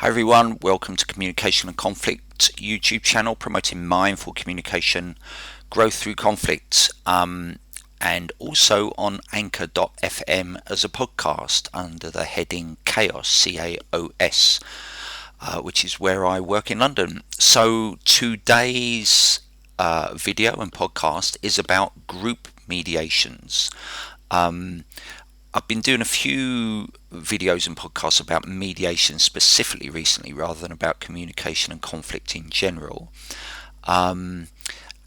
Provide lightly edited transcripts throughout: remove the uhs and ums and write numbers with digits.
Hi everyone, welcome to Communication and Conflict YouTube channel promoting mindful communication, growth through conflict, and also on anchor.fm as a podcast under the heading CAOS, C-A-O-S, which is where I work in London. So today's video and podcast is about group mediations. I've been doing a few videos and podcasts about mediation specifically recently rather than about communication and conflict in general. And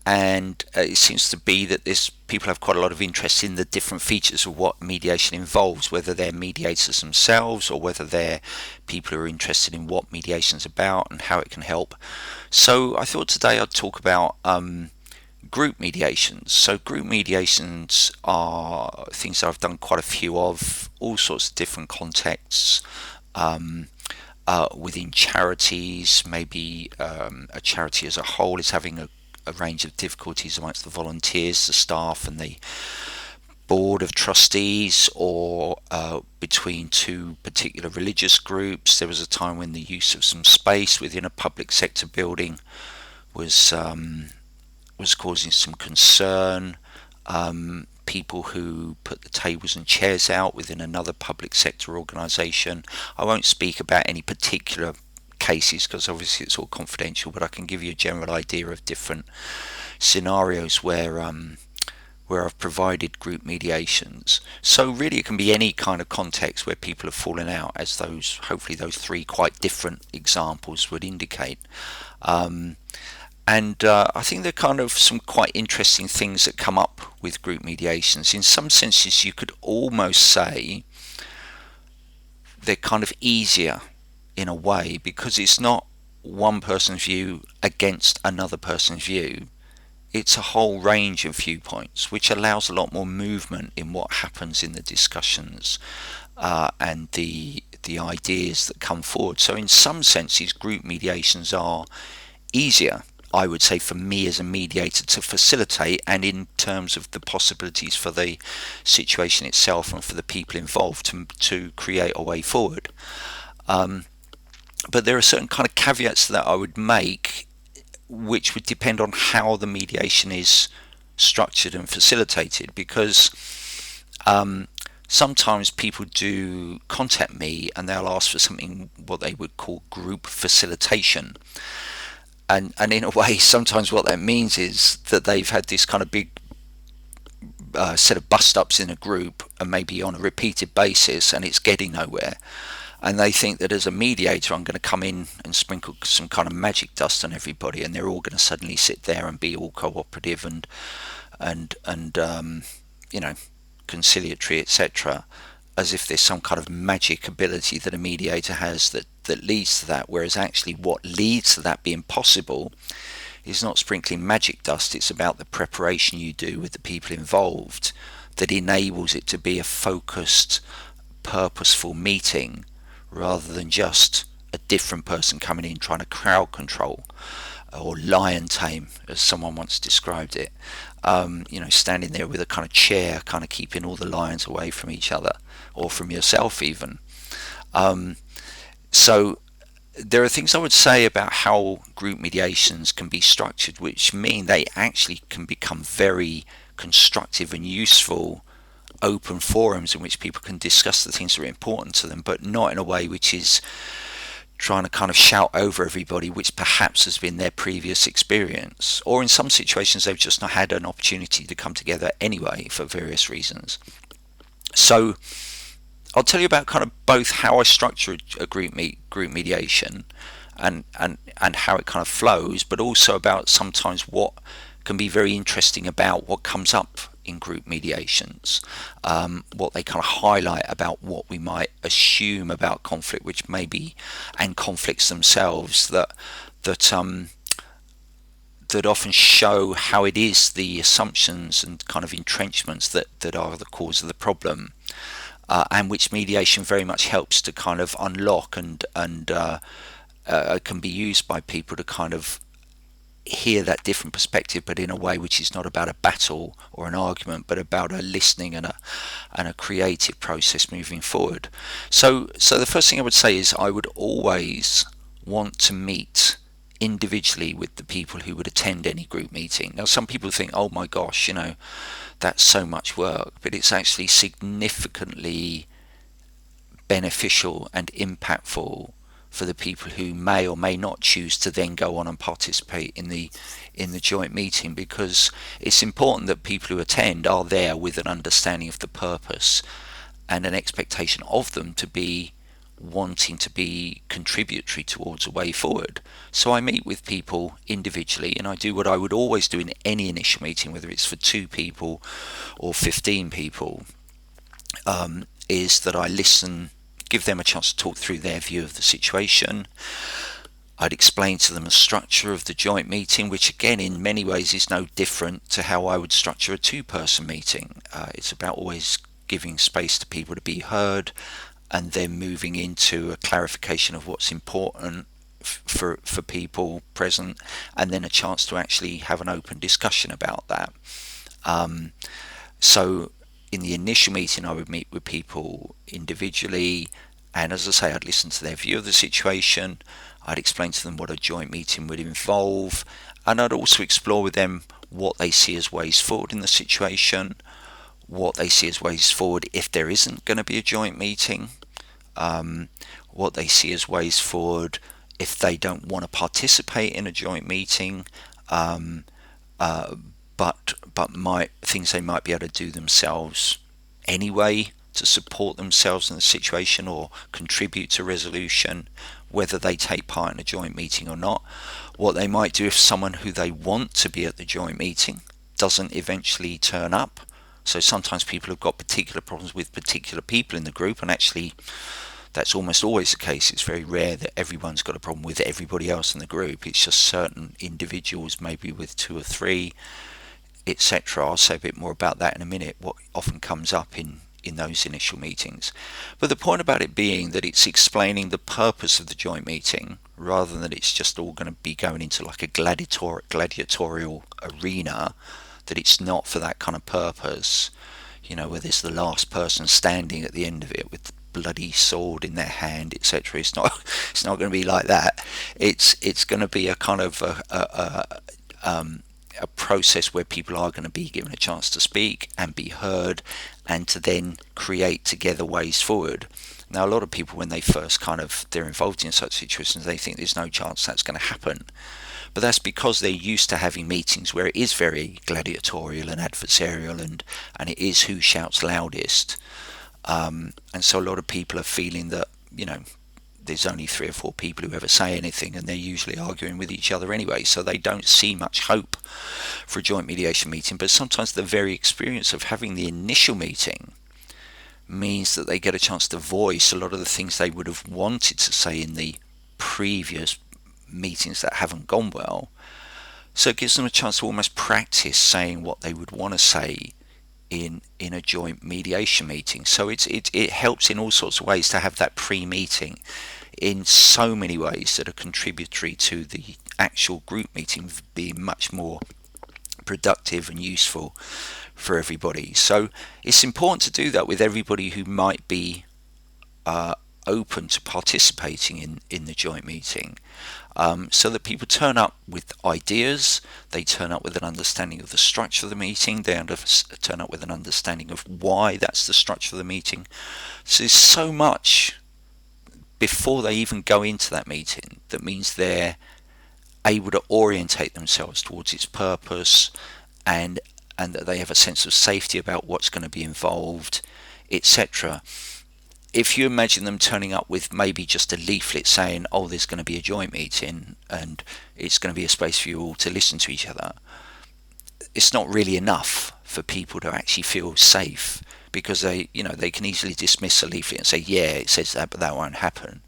it seems to be that people have quite a lot of interest in the different features of what mediation involves, whether they're mediators themselves or whether they're people who are interested in what mediation is about and how it can help. So I thought today I'd talk about group mediations. So group mediations are things I've done quite a few of, all sorts of different contexts, within charities. Maybe a charity as a whole is having a range of difficulties amongst the volunteers, the staff and the board of trustees, or between two particular religious groups. There was a time when the use of some space within a public sector building was causing some concern. People who put the tables and chairs out within another public sector organisation. I won't speak about any particular cases because obviously it's all confidential, but I can give you a general idea of different scenarios where I've provided group mediations. So really it can be any kind of context where people have fallen out, as hopefully those three quite different examples would indicate. And I think there are kind of some quite interesting things that come up with group mediations. In some senses, you could almost say they're kind of easier in a way because it's not one person's view against another person's view. It's a whole range of viewpoints, which allows a lot more movement in what happens in the discussions and the ideas that come forward. So in some senses, group mediations are easier, I would say, for me as a mediator to facilitate, and in terms of the possibilities for the situation itself and for the people involved to create a way forward. But there are certain kind of caveats that I would make, which would depend on how the mediation is structured and facilitated, because sometimes people do contact me and they'll ask for something what they would call group facilitation. And in a way, sometimes what that means is that they've had this kind of big set of bust-ups in a group, and maybe on a repeated basis, and it's getting nowhere. And they think that as a mediator, I'm going to come in and sprinkle some kind of magic dust on everybody, and they're all going to suddenly sit there and be all cooperative and conciliatory, etc., as if there's some kind of magic ability that a mediator has that leads to that, whereas actually what leads to that being possible is not sprinkling magic dust. It's about the preparation you do with the people involved that enables it to be a focused, purposeful meeting, rather than just a different person coming in trying to crowd control or lion tame, as someone once described it. Standing there with a kind of chair, kind of keeping all the lions away from each other or from yourself even. So there are things I would say about how group mediations can be structured, which mean they actually can become very constructive and useful open forums in which people can discuss the things that are important to them, but not in a way which is trying to kind of shout over everybody, which perhaps has been their previous experience, or in some situations they've just not had an opportunity to come together anyway for various reasons. So I'll tell you about kind of both how I structure a group mediation and how it kind of flows, but also about sometimes what can be very interesting about what comes up in group mediations, what they kind of highlight about what we might assume about conflict, which maybe, and conflicts themselves, that often show how it is the assumptions and kind of entrenchments that are the cause of the problem, and which mediation very much helps to kind of unlock and can be used by people to kind of hear that different perspective, but in a way which is not about a battle or an argument, but about a listening and a creative process moving forward. So the first thing I would say is I would always want to meet individually with the people who would attend any group meeting. Now, some people think, oh my gosh, that's so much work, but it's actually significantly beneficial and impactful for the people who may or may not choose to then go on and participate in the joint meeting, because it's important that people who attend are there with an understanding of the purpose and an expectation of them to be wanting to be contributory towards a way forward. So I meet with people individually, and I do what I would always do in any initial meeting, whether it's for 2 people or 15 people, is that I listen, give them a chance to talk through their view of the situation. I'd explain to them the structure of the joint meeting, which again in many ways is no different to how I would structure a 2-person meeting. It's about always giving space to people to be heard, and then moving into a clarification of what's important for people present, and then a chance to actually have an open discussion about that. So in the initial meeting I would meet with people individually, and as I say, I'd listen to their view of the situation, I'd explain to them what a joint meeting would involve, and I'd also explore with them what they see as ways forward in the situation, what they see as ways forward if there isn't going to be a joint meeting, what they see as ways forward if they don't want to participate in a joint meeting, but things they might be able to do themselves anyway to support themselves in the situation or contribute to resolution, whether they take part in a joint meeting or not, what they might do if someone who they want to be at the joint meeting doesn't eventually turn up. So sometimes people have got particular problems with particular people in the group, and actually that's almost always the case. It's very rare that everyone's got a problem with everybody else in the group. It's just certain individuals, maybe with 2 or 3, etc. I'll say a bit more about that in a minute, what often comes up in those initial meetings. But the point about it being that it's explaining the purpose of the joint meeting, rather than that it's just all going to be going into like a gladiatorial arena, that it's not for that kind of purpose, where there's the last person standing at the end of it with the bloody sword in their hand, etc. It's not going to be like that. It's going to be a kind of a process where people are going to be given a chance to speak and be heard, and to then create together ways forward. Now, a lot of people, when they first they're involved in such situations, they think there's no chance that's going to happen. But that's because they're used to having meetings where it is very gladiatorial and adversarial, and it is who shouts loudest. And so a lot of people are feeling that, there's only 3 or 4 people who ever say anything, and they're usually arguing with each other anyway, so they don't see much hope for a joint mediation meeting. But sometimes the very experience of having the initial meeting means that they get a chance to voice a lot of the things they would have wanted to say in the previous meetings that haven't gone well. So it gives them a chance to almost practice saying what they would want to say in a joint mediation meeting. So it helps in all sorts of ways to have that pre-meeting, in so many ways that are contributory to the actual group meeting being much more productive and useful for everybody. So it's important to do that with everybody who might be open to participating in the joint meeting, so that people turn up with ideas, they turn up with an understanding of the structure of the meeting, they turn up with an understanding of why that's the structure of the meeting. So there's so much before they even go into that meeting that means they're able to orientate themselves towards its purpose, and that they have a sense of safety about what's going to be involved, etc. If you imagine them turning up with maybe just a leaflet saying, oh, there's going to be a joint meeting and it's going to be a space for you all to listen to each other, it's not really enough for people to actually feel safe, because they can easily dismiss a leaflet and say, yeah, it says that, but that won't happen.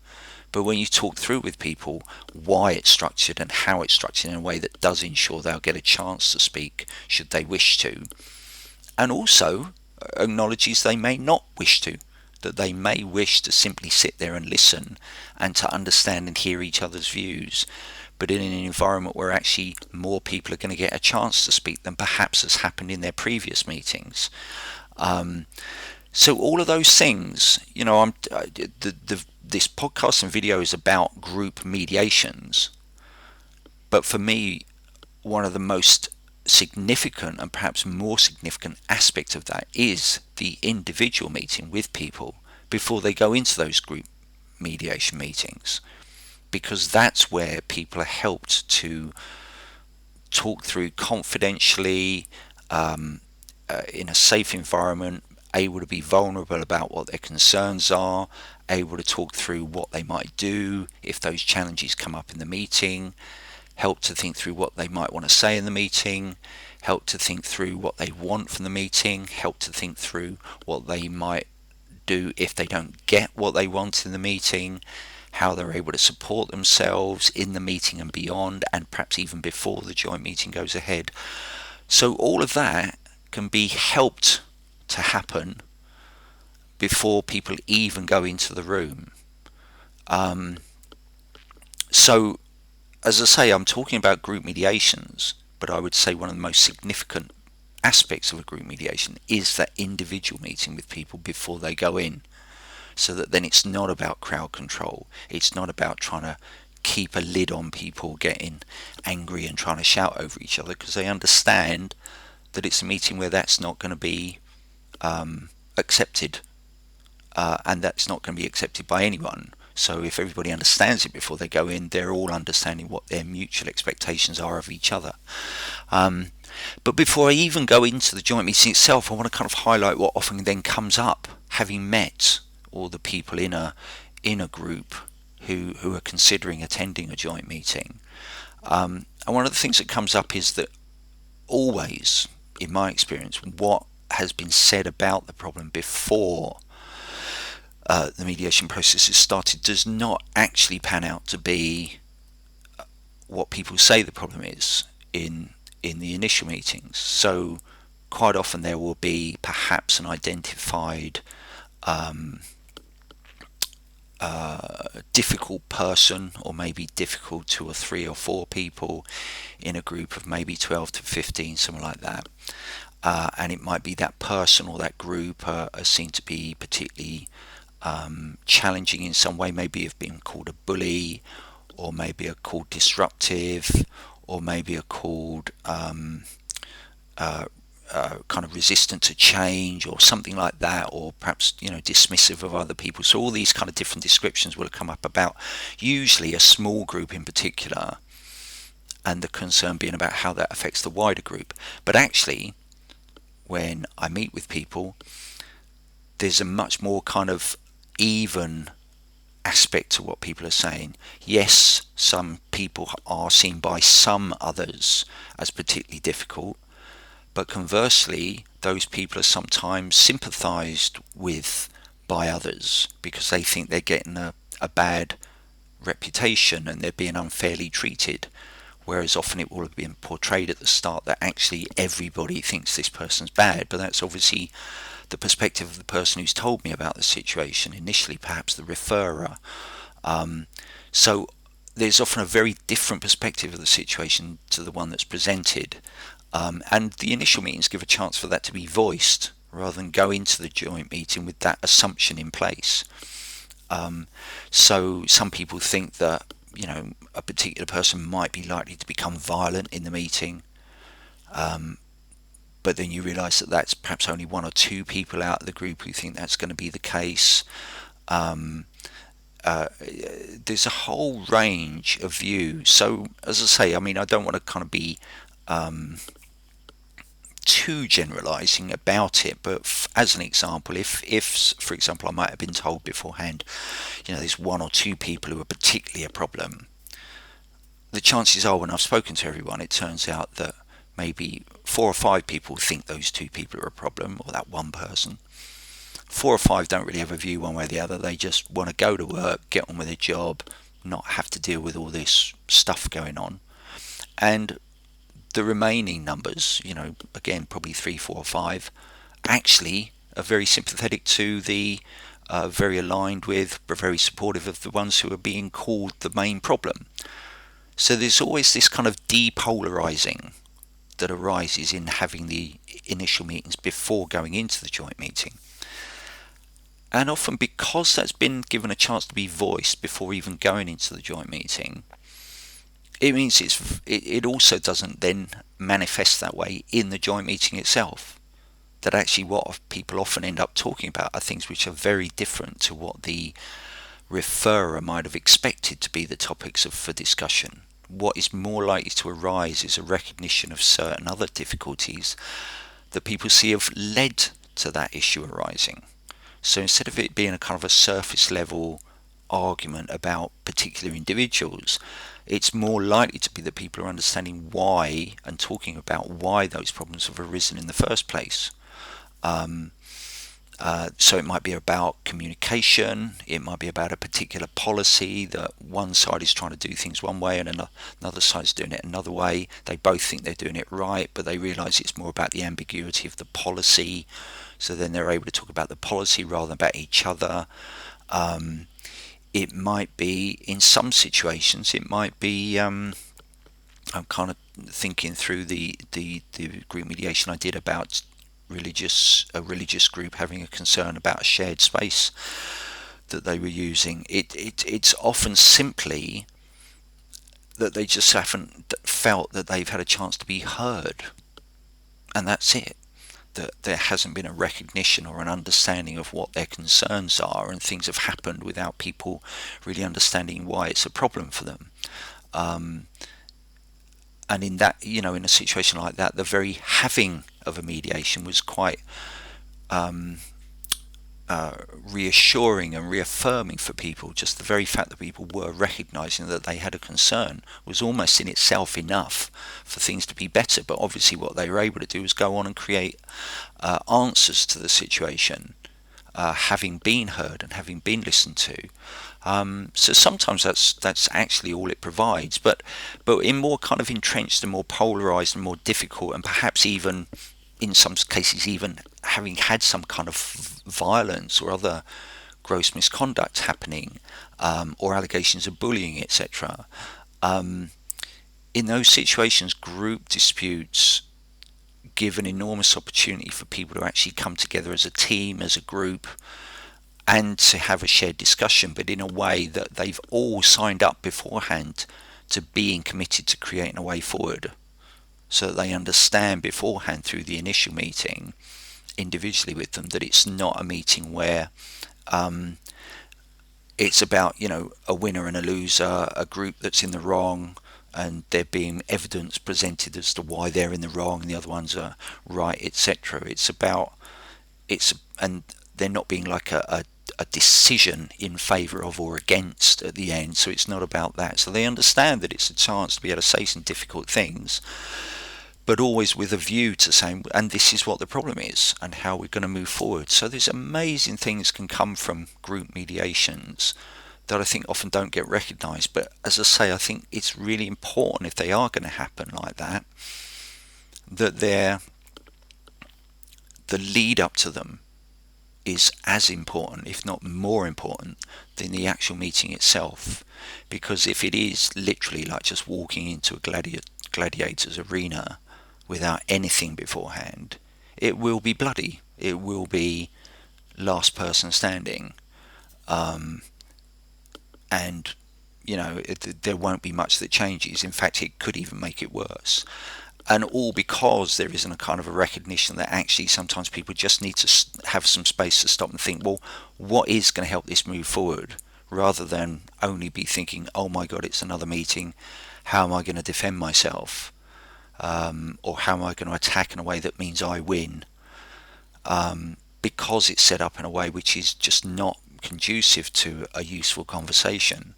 But when you talk through with people why it's structured and how it's structured in a way that does ensure they'll get a chance to speak should they wish to, and also acknowledges they may not wish to, that they may wish to simply sit there and listen and to understand and hear each other's views, but in an environment where actually more people are going to get a chance to speak than perhaps has happened in their previous meetings. So all of those things, this podcast and video is about group mediations, but for me, one of the most significant and perhaps more significant aspects of that is the individual meeting with people before they go into those group mediation meetings, because that's where people are helped to talk through confidentially, in a safe environment, able to be vulnerable about what their concerns are, able to talk through what they might do if those challenges come up in the meeting, help to think through what they might want to say in the meeting, help to think through what they want from the meeting, help to think through what they might do if they don't get what they want in the meeting, how they're able to support themselves in the meeting and beyond, and perhaps even before the joint meeting goes ahead. So all of that can be helped to happen before people even go into the room. So as I say, I'm talking about group mediations, but I would say one of the most significant aspects of a group mediation is that individual meeting with people before they go in, so that then it's not about crowd control. It's not about trying to keep a lid on people getting angry and trying to shout over each other, because they understand that it's a meeting where that's not going to be accepted, and that's not going to be accepted by anyone. So if everybody understands it before they go in, they're all understanding what their mutual expectations are of each other. But before I even go into the joint meeting itself, I want to kind of highlight what often then comes up, having met all the people in a group who are considering attending a joint meeting. And one of the things that comes up is that always, in my experience, what has been said about the problem before the mediation process has started does not actually pan out to be what people say the problem is in the initial meetings. So quite often there will be perhaps an identified difficult person, or maybe difficult 2 or 3 or 4 people in a group of maybe 12 to 15, something like that. And it might be that person or that group are seen to be particularly challenging in some way, maybe have been called a bully, or maybe are called disruptive, or maybe are called kind of resistant to change or something like that, or perhaps dismissive of other people. So all these kind of different descriptions will come up about usually a small group in particular, and the concern being about how that affects the wider group. But actually, when I meet with people, there's a much more kind of even aspect to what people are saying. Yes, some people are seen by some others as particularly difficult, but conversely, those people are sometimes sympathised with by others because they think they're getting a bad reputation and they're being unfairly treated. Whereas often it will have been portrayed at the start that actually everybody thinks this person's bad, but that's obviously the perspective of the person who's told me about the situation, initially perhaps the referrer. So there's often a very different perspective of the situation to the one that's presented. And the initial meetings give a chance for that to be voiced rather than go into the joint meeting with that assumption in place. So some people think that a particular person might be likely to become violent in the meeting, but then you realise that that's perhaps only 1 or 2 people out of the group who think that's going to be the case. There's a whole range of views. So as I say, I don't want to kind of be too generalising about it, but as an example, if for example I might have been told beforehand, there's 1 or 2 people who are particularly a problem, the chances are when I've spoken to everyone, it turns out that maybe 4 or 5 people think those 2 people are a problem, or that one person. 4 or 5 don't really have a view one way or the other. They just want to go to work, get on with their job, not have to deal with all this stuff going on. And the remaining numbers, again, probably 3, 4 or 5, actually are very sympathetic to the, very aligned with, but very supportive of the ones who are being called the main problem. So there's always this kind of depolarizing that arises in having the initial meetings before going into the joint meeting. And often, because that's been given a chance to be voiced before even going into the joint meeting, it means it also doesn't then manifest that way in the joint meeting itself. That actually what people often end up talking about are things which are very different to what the referrer might have expected to be the topics for discussion. What is more likely to arise is a recognition of certain other difficulties that people see have led to that issue arising. So instead of it being a kind of a surface level argument about particular individuals, it's more likely to be that people are understanding why and talking about why those problems have arisen in the first place. So it might be about communication, it might be about a particular policy that one side is trying to do things one way and another side is doing it another way. They both think they're doing it right, but they realise it's more about the ambiguity of the policy. So then they're able to talk about the policy rather than about each other. It might be, in some situations, it might be, I'm kind of thinking through the group mediation I did about a religious group having a concern about a shared space that they were using. It's often simply that they just haven't felt that they've had a chance to be heard, and that's it. That there hasn't been a recognition or an understanding of what their concerns are, and things have happened without people really understanding why it's a problem for them. And in that, in a situation like that, the very having of a mediation was quite reassuring and reaffirming for people. Just the very fact that people were recognizing that they had a concern was almost in itself enough for things to be better. But obviously what they were able to do was go on and create answers to the situation, having been heard and having been listened to. So sometimes that's actually all it provides, but in more kind of entrenched and more polarized and more difficult, and perhaps even in some cases even having had some kind of violence or other gross misconduct happening, or allegations of bullying, etc. In those situations, group disputes give an enormous opportunity for people to actually come together as a team, as a group, and to have a shared discussion, but in a way that they've all signed up beforehand to being committed to creating a way forward, so that they understand beforehand through the initial meeting individually with them that it's not a meeting where it's about a winner and a loser, a group that's in the wrong and there being evidence presented as to why they're in the wrong and the other ones are right, etc. And they're not being like a decision in favour of or against at the end. So it's not about that. So they understand that it's a chance to be able to say some difficult things, but always with a view to saying, and this is what the problem is and how we're going to move forward. So there's amazing things can come from group mediations that I think often don't get recognised. But as I say, I think it's really important, if they are going to happen like that, that the lead up to them is as important, if not more important, than the actual meeting itself. Because if it is literally like just walking into a gladiator's arena without anything beforehand, it will be bloody. It will be last person standing, and there won't be much that changes. In fact, it could even make it worse. And all because there isn't a kind of a recognition that actually sometimes people just need to have some space to stop and think, well, what is going to help this move forward? Rather than only be thinking, oh my God, it's another meeting. How am I going to defend myself? Or how am I going to attack in a way that means I win? Because it's set up in a way which is just not conducive to a useful conversation.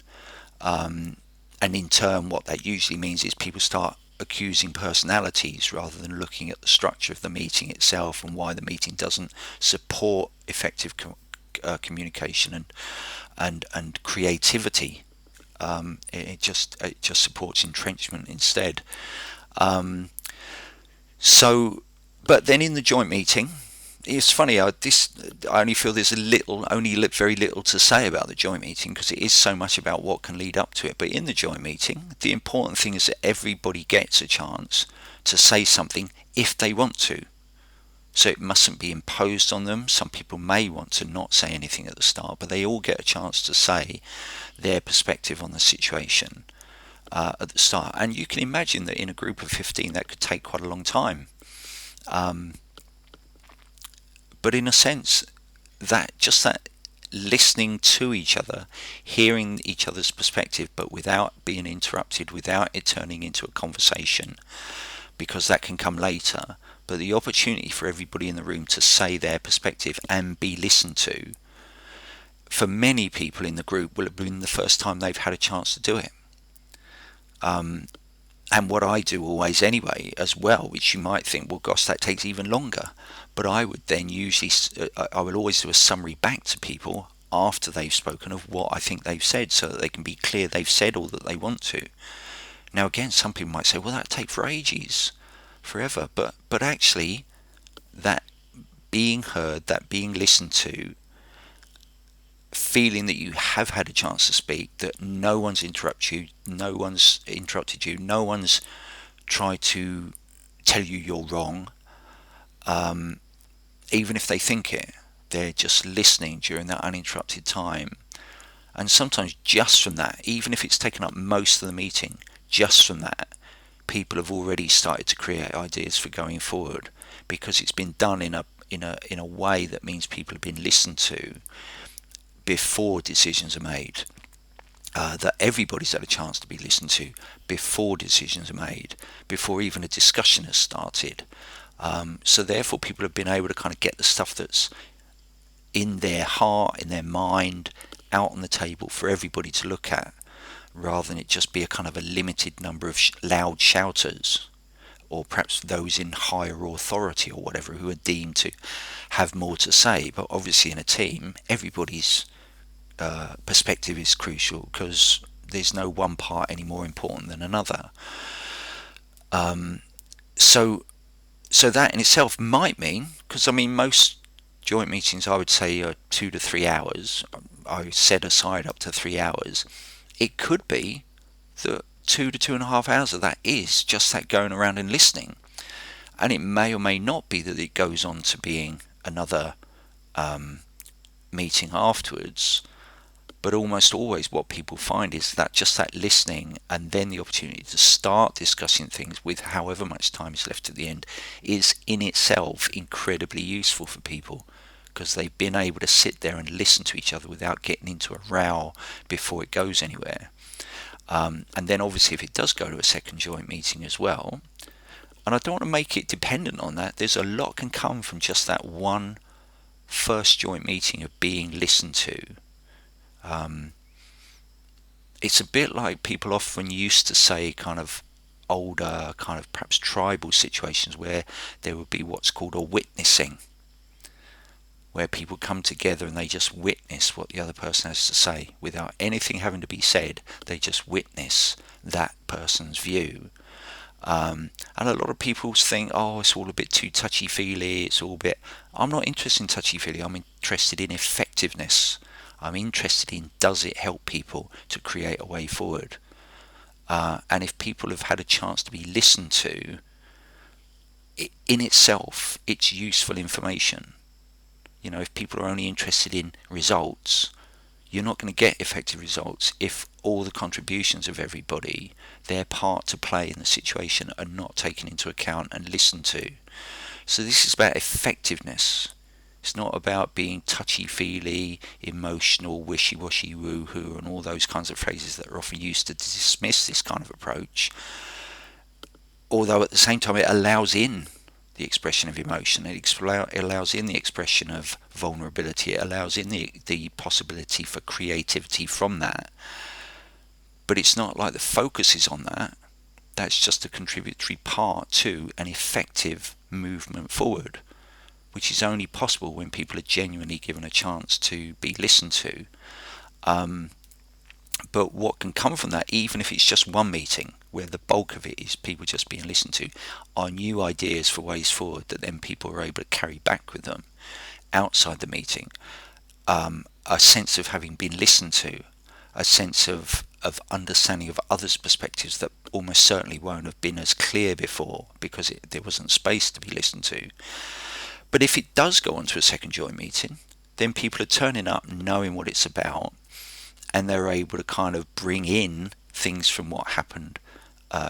And in turn, what that usually means is people start accusing personalities rather than looking at the structure of the meeting itself and why the meeting doesn't support effective communication and creativity. It just supports entrenchment instead. But then in the joint meeting, It's funny. I only feel there's very little to say about the joint meeting because it is so much about what can lead up to it. But in the joint meeting, the important thing is that everybody gets a chance to say something if they want to. So it mustn't be imposed on them. Some people may want to not say anything at the start, but they all get a chance to say their perspective on the situation at the start. And you can imagine that in a group of 15, that could take quite a long time. Um, but in a sense, that listening to each other, hearing each other's perspective, but without being interrupted, without it turning into a conversation, because that can come later. But the opportunity for everybody in the room to say their perspective and be listened to, for many people in the group, will have been the first time they've had a chance to do it. And what I do always anyway as well, which you might think, well, gosh, that takes even longer. But I would then usually, I will always do a summary back to people after they've spoken of what I think they've said, so that they can be clear they've said all that they want to. Now, again, some people might say, well, that'd take for ages, forever. But actually, that being heard, that being listened to, feeling that you have had a chance to speak, that no one's interrupted you, no one's tried to tell you you're wrong, even if they think it, they're just listening during that uninterrupted time. And sometimes just from that, even if it's taken up most of the meeting, just from that, people have already started to create ideas for going forward, because it's been done in a way that means people have been listened to before decisions are made. That everybody's had a chance to be listened to before decisions are made, before even a discussion has started. So therefore, people have been able to kind of get the stuff that's in their heart, in their mind, out on the table for everybody to look at, rather than it just be a kind of a limited number of loud shouters, or perhaps those in higher authority or whatever, who are deemed to have more to say. But obviously in a team, everybody's perspective is crucial, because there's no one part any more important than another. So that in itself might mean, because I mean most joint meetings I would say are 2 to 3 hours. I set aside up to 3 hours. It could be that 2 to 2.5 hours of that is just that going around and listening, and it may or may not be that it goes on to being another meeting afterwards. But almost always what people find is that just that listening, and then the opportunity to start discussing things with however much time is left at the end, is in itself incredibly useful for people, because they've been able to sit there and listen to each other without getting into a row before it goes anywhere. And then obviously if it does go to a second joint meeting as well, and I don't want to make it dependent on that, there's a lot can come from just that one first joint meeting of being listened to. It's a bit like people often used to say, kind of older, kind of perhaps tribal situations, where there would be what's called a witnessing, where people come together and they just witness what the other person has to say without anything having to be said. They just witness that person's view. And a lot of people think, oh, it's all a bit too touchy-feely, it's all a bit... I'm not interested in touchy-feely, I'm interested in effectiveness. I'm interested in, does it help people to create a way forward? And if people have had a chance to be listened to, in itself, it's useful information. You know, if people are only interested in results, you're not going to get effective results if all the contributions of everybody, their part to play in the situation, are not taken into account and listened to. So this is about effectiveness. It's not about being touchy-feely, emotional, wishy-washy, woo-hoo, and all those kinds of phrases that are often used to dismiss this kind of approach. Although at the same time it allows in the expression of emotion, it allows in the expression of vulnerability, it allows in the possibility for creativity from that. But it's not like the focus is on that. That's just a contributory part to an effective movement forward, which is only possible when people are genuinely given a chance to be listened to. But what can come from that, even if it's just one meeting where the bulk of it is people just being listened to, are new ideas for ways forward that then people are able to carry back with them outside the meeting. A sense of having been listened to, a sense of understanding of others' perspectives that almost certainly won't have been as clear before because there wasn't space to be listened to. But if it does go on to a second joint meeting, then people are turning up knowing what it's about, and they're able to kind of bring in things from what happened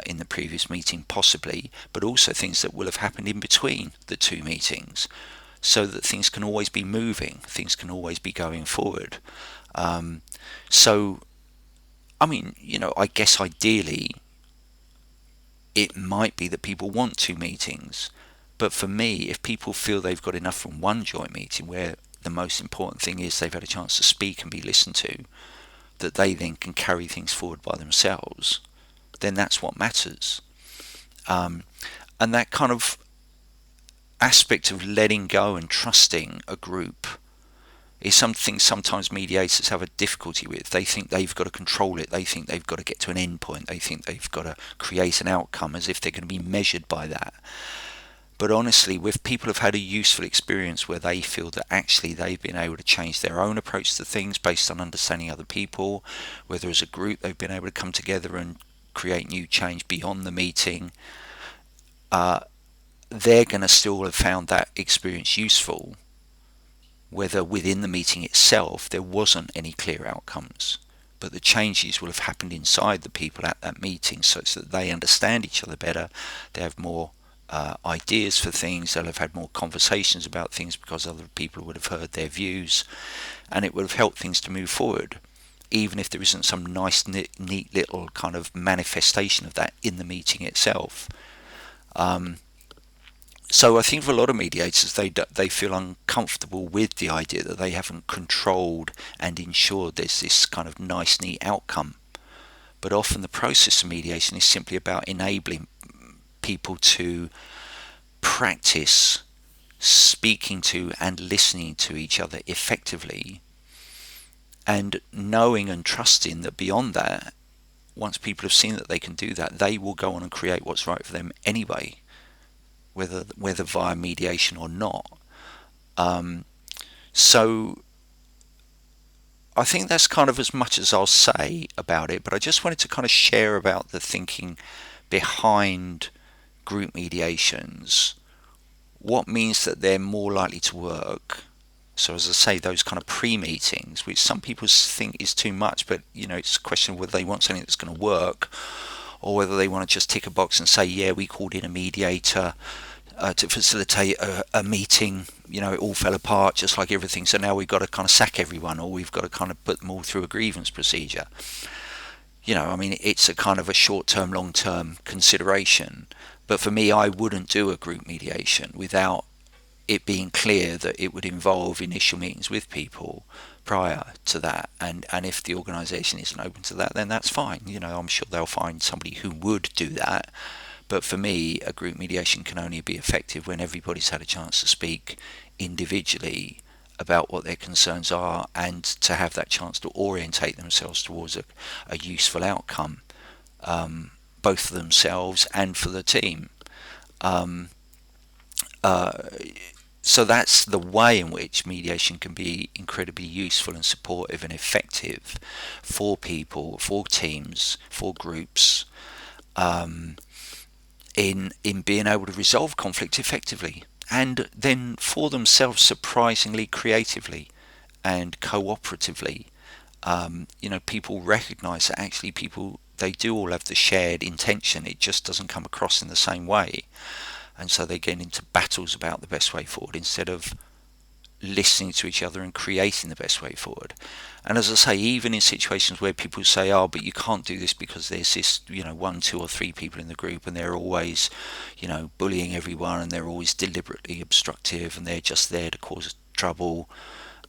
in the previous meeting possibly, but also things that will have happened in between the two meetings, so that things can always be moving, things can always be going forward. So, I mean, I guess ideally it might be that people want two meetings, but for me, if people feel they've got enough from one joint meeting where the most important thing is they've had a chance to speak and be listened to, that they then can carry things forward by themselves, then that's what matters. And that kind of aspect of letting go and trusting a group is something sometimes mediators have a difficulty with. They think they've got to control it. They think they've got to get to an end point. They think they've got to create an outcome as if they're going to be measured by that. But honestly, if people have had a useful experience where they feel that actually they've been able to change their own approach to things based on understanding other people, whether as a group they've been able to come together and create new change beyond the meeting, they're going to still have found that experience useful, whether within the meeting itself there wasn't any clear outcomes. But the changes will have happened inside the people at that meeting such that they understand each other better, they have more ideas for things, they'll have had more conversations about things because other people would have heard their views, and it would have helped things to move forward, even if there isn't some nice neat little kind of manifestation of that in the meeting itself. So I think for a lot of mediators, they feel uncomfortable with the idea that they haven't controlled and ensured there's this kind of nice neat outcome. But often the process of mediation is simply about enabling people to practice speaking to and listening to each other effectively, and knowing and trusting that beyond that, once people have seen that they can do that, they will go on and create what's right for them anyway, whether via mediation or not. So I think that's kind of as much as I'll say about it, but I just wanted to kind of share about the thinking behind group mediations, what means that they're more likely to work. So as I say, those kind of pre-meetings, which some people think is too much, but it's a question of whether they want something that's going to work, or whether they want to just tick a box and say, yeah, we called in a mediator to facilitate a meeting, it all fell apart just like everything, so now we've got to kind of sack everyone, or we've got to kind of put them all through a grievance procedure. I mean, it's a kind of a short-term, long-term consideration. But for me, I wouldn't do a group mediation without it being clear that it would involve initial meetings with people prior to that. And if the organisation isn't open to that, then that's fine. I'm sure they'll find somebody who would do that. But for me, a group mediation can only be effective when everybody's had a chance to speak individually about what their concerns are, and to have that chance to orientate themselves towards a useful outcome, both for themselves and for the team. So that's the way in which mediation can be incredibly useful and supportive and effective for people, for teams, for groups, in being able to resolve conflict effectively, and then for themselves surprisingly creatively and cooperatively. People recognise that actually they do all have the shared intention, it just doesn't come across in the same way, and so they get into battles about the best way forward instead of listening to each other and creating the best way forward. And as I say, even in situations where people say, oh, but you can't do this because there's this, 1, 2 or 3 people in the group, and they're always, bullying everyone, and they're always deliberately obstructive, and they're just there to cause trouble,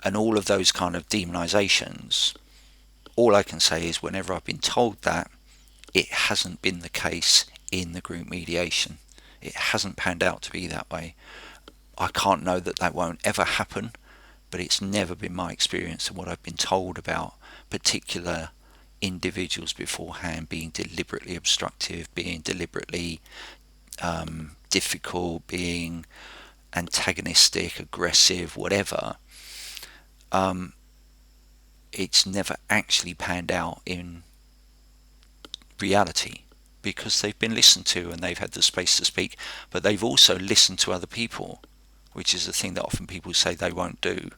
and all of those kind of demonisations, all I can say is whenever I've been told that, it hasn't been the case in the group mediation. It hasn't panned out to be that way. I can't know that won't ever happen, but it's never been my experience and what I've been told about particular individuals beforehand being deliberately obstructive, being deliberately difficult, being antagonistic, aggressive, whatever, it's never actually panned out in reality, because they've been listened to and they've had the space to speak, but they've also listened to other people, which is the thing that often people say they won't do.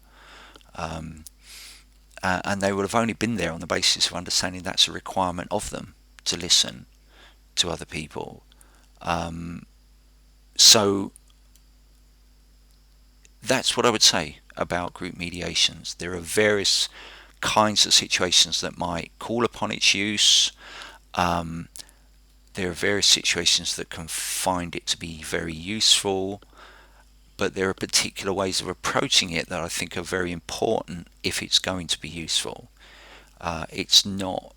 And they would have only been there on the basis of understanding that's a requirement of them to listen to other people. So that's what I would say about group mediations. There are various kinds of situations that might call upon its use. There are various situations that can find it to be very useful, but there are particular ways of approaching it that I think are very important if it's going to be useful. It's not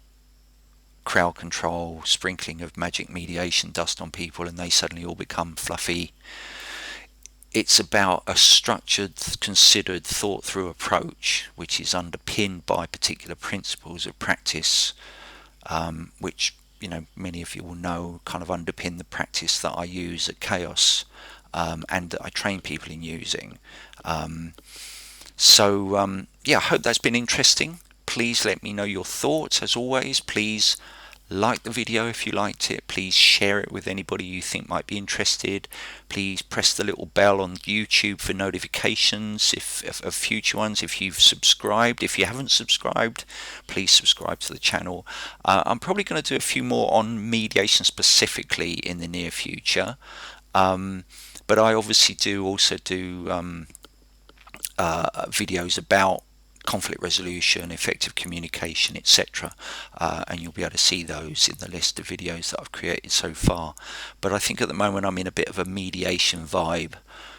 crowd control, sprinkling of magic mediation dust on people and they suddenly all become fluffy. It's about a structured, considered, thought through approach which is underpinned by particular principles of practice, which many of you will know kind of underpin the practice that I use at CAOS, and that I train people in using. I hope that's been interesting. Please let me know your thoughts. As always, please like the video if you liked it. Please share it with anybody you think might be interested. Please press the little bell on YouTube for notifications of future ones. If you've subscribed, if you haven't subscribed, please subscribe to the channel. I'm probably going to do a few more on mediation specifically in the near future, but I obviously also do videos about conflict resolution, effective communication, etc. And you'll be able to see those in the list of videos that I've created so far. But I think at the moment I'm in a bit of a mediation vibe,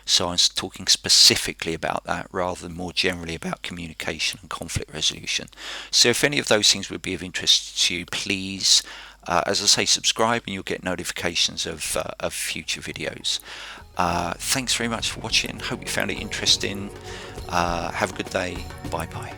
so I'm talking specifically about that rather than more generally about communication and conflict resolution. So if any of those things would be of interest to you, please, as I say, subscribe and you'll get notifications of future videos. Thanks very much for watching. Hope you found it interesting. Have a good day. Bye bye.